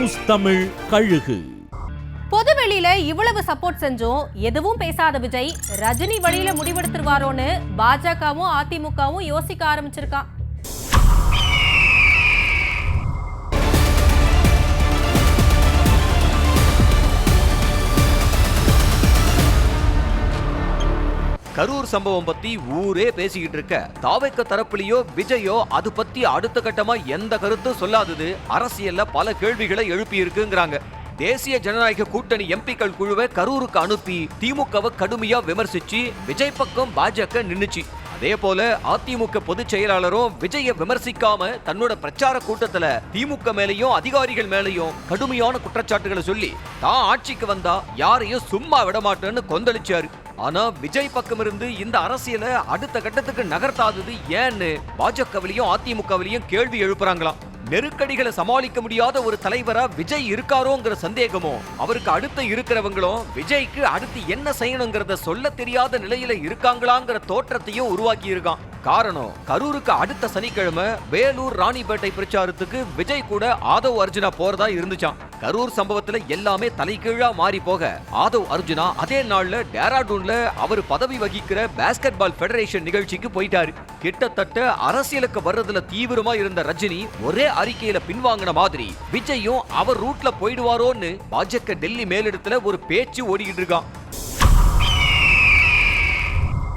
News Tamil கழுகு. பொதுவெளியில இவ்வளவு support செஞ்சும் எதுவும் பேசாத விஜய் ரஜினி வழியில முடிவெடுத்துருவாரோன்னு பாஜகவும் அதிமுகவும் யோசிக்க ஆரம்பிச்சிருக்கான். கரூர் சம்பவம் பத்தி ஊரே பேசிக்கிட்டு இருக்க, தாவேக்க தரப்புலயோ விஜயோ அது பத்தி அடுத்த கட்டமா எந்த கருத்தும் சொல்லாதது அரசியல்ல பல கேள்விகளை எழுப்பி இருக்குங்கிறாங்க. தேசிய ஜனநாயக கூட்டணி எம்பிக்கள் குழுவை கரூருக்கு அனுப்பி திமுகவை கடுமையா விமர்சிச்சு விஜய் பக்கம் பாஜக நின்னுச்சு. அதே போல அதிமுக பொதுச் செயலாளரும் விஜய விமர்சிக்காம தன்னோட பிரச்சார கூட்டத்துல திமுக மேலையும் அதிகாரிகள் மேலையும் கடுமையான குற்றச்சாட்டுகளை சொல்லி தான் ஆட்சிக்கு வந்தா யாரையும் சும்மா விட மாட்டேன்னு கொந்தளிச்சாரு. ஆனா விஜய் பக்கம் இருந்து இந்த அரசியலை அடுத்த கட்டத்துக்கு நகர்த்தாதது ஏன்னு பாஜகவிலையும் அதிமுகவிலையும் கேள்வி எழுப்புறாங்களாம். நெருக்கடிகளை சமாளிக்க முடியாத ஒரு தலைவரா விஜய் இருக்காரோங்கிற சந்தேகமும், அவருக்கு அடுத்து இருக்கிறவங்களும் விஜய்க்கு அடுத்து என்ன செய்யணுங்கிறத சொல்ல தெரியாத நிலையில இருக்காங்களாங்கிற தோற்றத்தையும் உருவாக்கி இருக்கான். காரணம், கரூருக்கு அடுத்த சனிக்கிழமை வேலூர் ராணிப்பேட்டை பிரச்சாரத்துக்கு விஜய் கூட ஆதவ் அர்ஜுனா போறதா இருந்துச்சான். கரூர் சம்பவத்துல எல்லாமே தலைகீழா மாறி போக ஆதவ் அர்ஜுனா அதே நாள்ல டேராடூன்ல அவர் பதவி வகிக்கிற பாஸ்கெட் பால் பெடரேஷன் நிகழ்ச்சிக்கு போயிட்டாரு. கிட்டத்தட்ட அரசியலுக்கு வர்றதுல தீவிரமா இருந்த ரஜினி ஒரே அறிக்கையில பின்வாங்கின மாதிரி விஜயும் அவர் ரூட்ல போயிடுவாரோன்னு பாஜக டெல்லி மேலிடத்துல ஒரு பேச்சு ஓடிக்கிட்டு இருக்கான்.